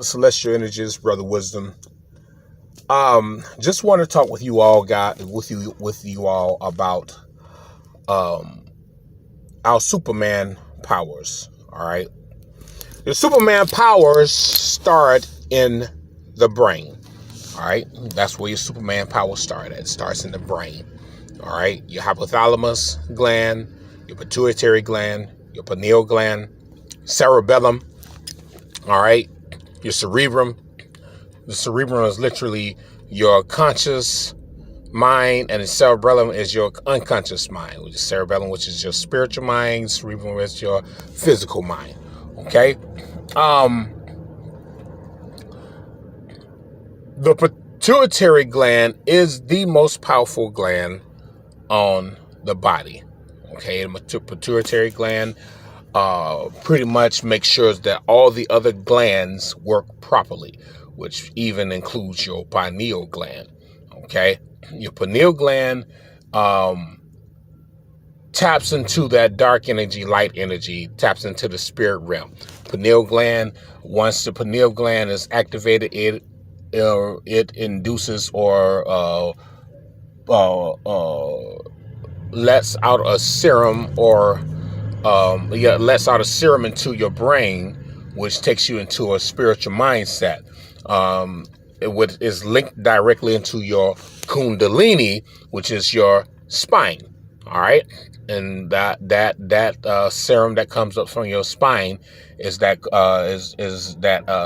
Celestial Energies, Brother Wisdom. Just want to talk with you all, about um our Superman powers. All right, the Superman powers start in the brain. All right, that's where your Superman powers start at. It starts in the brain. All right, your hypothalamus gland, your pituitary gland, your pineal gland, cerebellum. All right, your cerebrum. The cerebrum is literally your conscious mind, and the cerebellum is your unconscious mind, which is cerebellum, which is your spiritual mind, cerebrum is your physical mind. Okay? The pituitary gland is the most powerful gland on the body. Okay, the pituitary gland pretty much makes sure that all the other glands work properly, which even includes your pineal gland. Okay, your pineal gland taps into that dark energy, light energy, taps into the spirit realm. Pineal gland, once the pineal gland is activated, it induces or lets out a serum lets out a serum into your brain, which takes you into a spiritual mindset. It is linked directly into your Kundalini, which is your spine. All right, and that serum that comes up from your spine is that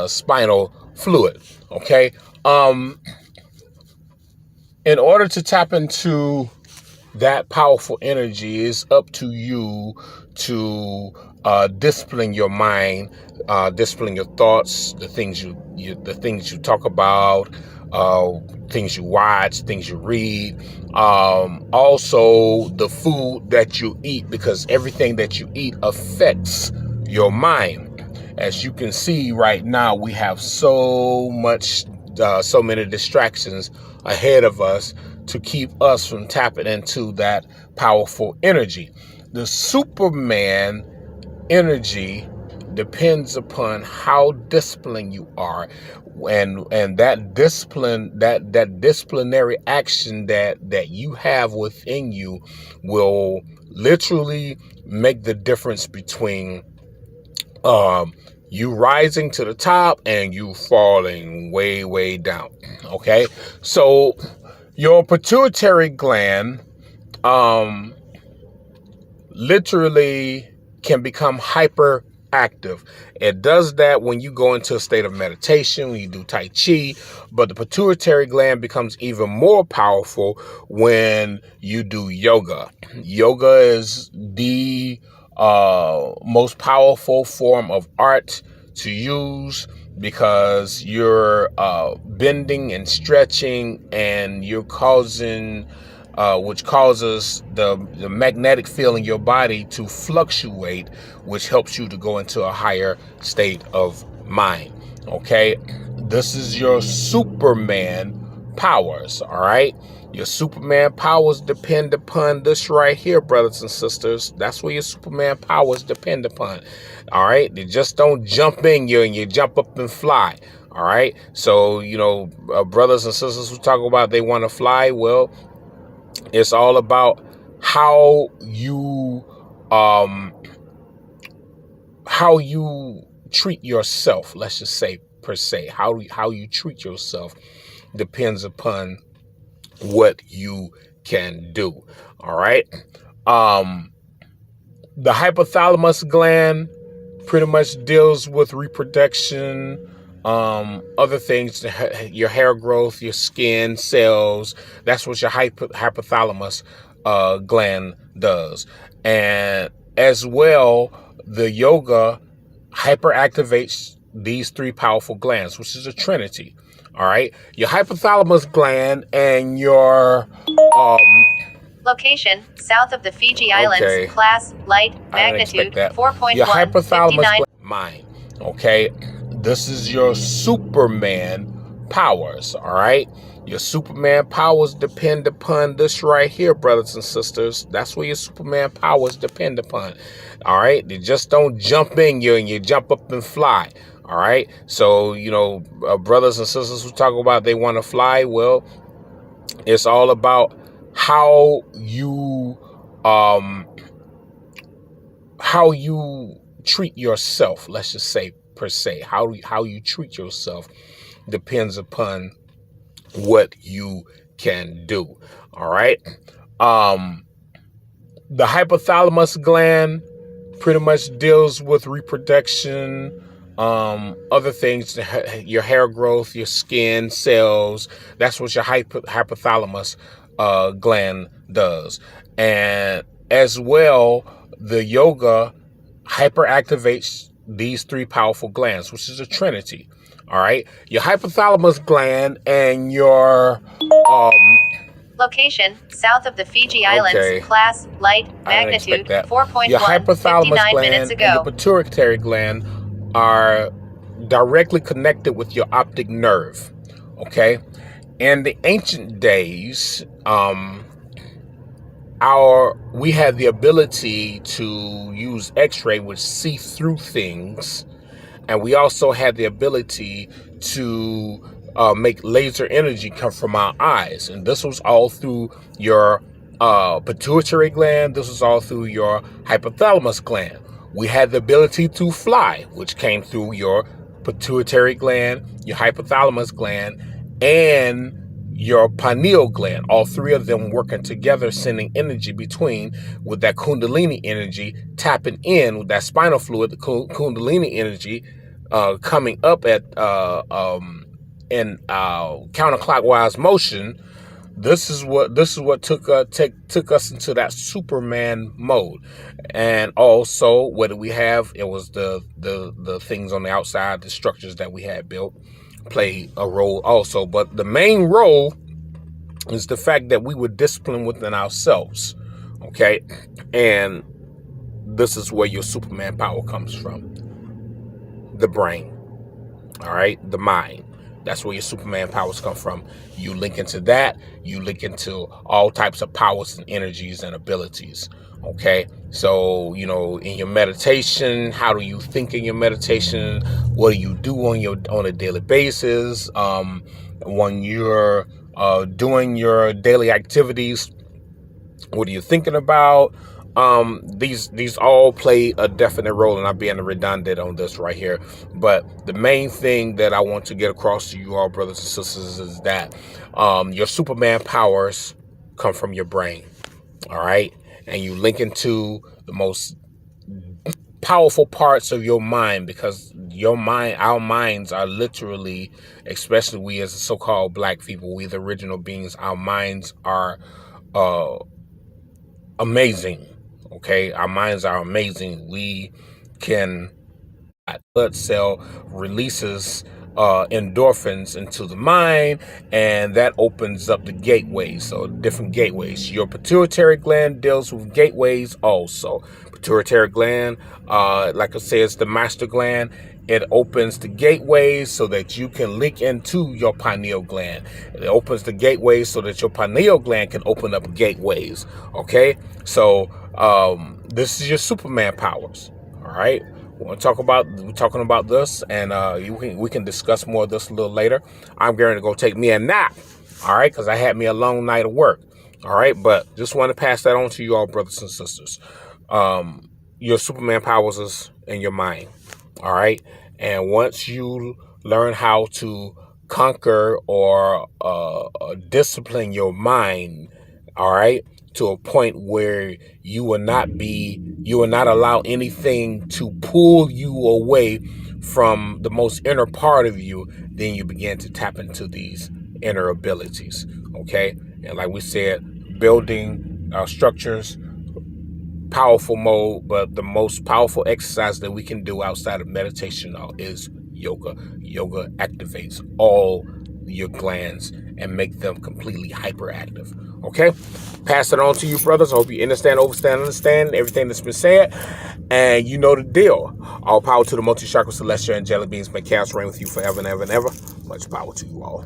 spinal fluid. Okay, in order to tap into that powerful energy, is up to you to discipline your mind, discipline your thoughts, the things you talk about, things you watch, things you read, also the food that you eat, because everything that you eat affects your mind. As you can see right now, we have so many distractions ahead of us to keep us from tapping into that powerful energy. The Superman energy depends upon how disciplined you are, and that discipline, that disciplinary action that you have within you will literally make the difference between you rising to the top and you falling way down. Okay, so your pituitary gland literally can become hyperactive. It does that when you go into a state of meditation, when you do Tai Chi, but the pituitary gland becomes even more powerful when you do yoga. Yoga is the most powerful form of art to use, because you're bending and stretching, and you're causing which causes the magnetic field in your body to fluctuate, which helps you to go into a higher state of mind. Okay, this is your Superman powers. All right, your Superman powers depend upon this right here, brothers and sisters. That's where your Superman powers depend upon. All right, they just don't jump in you and you jump up and fly. All right, so brothers and sisters who talk about they want to fly, well, it's all about how you treat yourself. Let's just say, per se, how you treat yourself depends upon what you can do. All right. The hypothalamus gland pretty much deals with reproduction, other things, your hair growth, your skin cells. That's what your hypothalamus gland does. And as well, the yoga hyperactivates these three powerful glands, which is a trinity. All right, your hypothalamus gland and your location south of the Fiji Islands. Class light, magnitude 4.1. Your hypothalamus gland, mind. Okay, this is your Superman powers. All right, your Superman powers depend upon this right here, brothers and sisters. That's where your Superman powers depend upon. All right, they just don't jump in you and you jump up and fly. All right. So, brothers and sisters who talk about they want to fly, well, it's all about how you treat yourself. Let's just say, per se, how you treat yourself depends upon what you can do. All right. The hypothalamus gland pretty much deals with reproduction, other things, your hair growth, your skin cells. That's what your hypothalamus gland does. And as well, the yoga hyperactivates these three powerful glands, which is a trinity. All right, your hypothalamus gland and your location south of the Fiji Islands. Class light magnitude 4.1. Your hypothalamus gland and your pituitary gland are directly connected with your optic nerve. Okay, in the ancient days, we had the ability to use X-ray, which see through things, and we also had the ability to make laser energy come from our eyes, and this was all through your pituitary gland. This was all through your hypothalamus gland. We had the ability to fly, which came through your pituitary gland, your hypothalamus gland, and your pineal gland. All three of them working together, sending energy between, with that kundalini energy tapping in with that spinal fluid, the kundalini energy coming up at in counterclockwise motion. This is what took us into that Superman mode. And also, what do we have? It was the things on the outside, the structures that we had built, play a role also. But the main role is the fact that we were disciplined within ourselves. Okay, and this is where your Superman power comes from. The brain. All right, the mind. That's where your Superman powers come from. You link into that. You link into all types of powers and energies and abilities. Okay, so in your meditation, how do you think in your meditation? What do you do on a daily basis? When you're doing your daily activities, what are you thinking about? These all play a definite role, and I'm being redundant on this right here. But the main thing that I want to get across to you all, brothers and sisters, is that your Superman powers come from your brain. All right, and you link into the most powerful parts of your mind, because our minds are literally, especially we as so-called black people, we the original beings, our minds are amazing. Okay, our minds are amazing. We can, blood cell releases endorphins into the mind, and that opens up the gateways. So different gateways. Your pituitary gland deals with gateways also. Pituitary gland, like I said, is the master gland. It opens the gateways so that you can link into your pineal gland. It opens the gateways so that your pineal gland can open up gateways. Okay, so this is your Superman powers. All right, we're talking about this, and we can discuss more of this a little later. I'm going to go take me a nap. All right, because I had me a long night of work. All right, but just want to pass that on to you all, brothers and sisters. Your Superman powers is in your mind. All right. And once you learn how to conquer or discipline your mind, all right, to a point where you will not allow anything to pull you away from the most inner part of you, then you begin to tap into these inner abilities. Okay. And like we said, building structures, powerful mode, but the most powerful exercise that we can do outside of meditation is yoga. Yoga activates all your glands and make them completely hyperactive. Okay, pass it on to you, brothers. I hope you understand everything that's been said, and you know the deal. All power to the multi-chakra celestial angelic beings. May chaos reign with you forever and ever and ever. Much power to you all.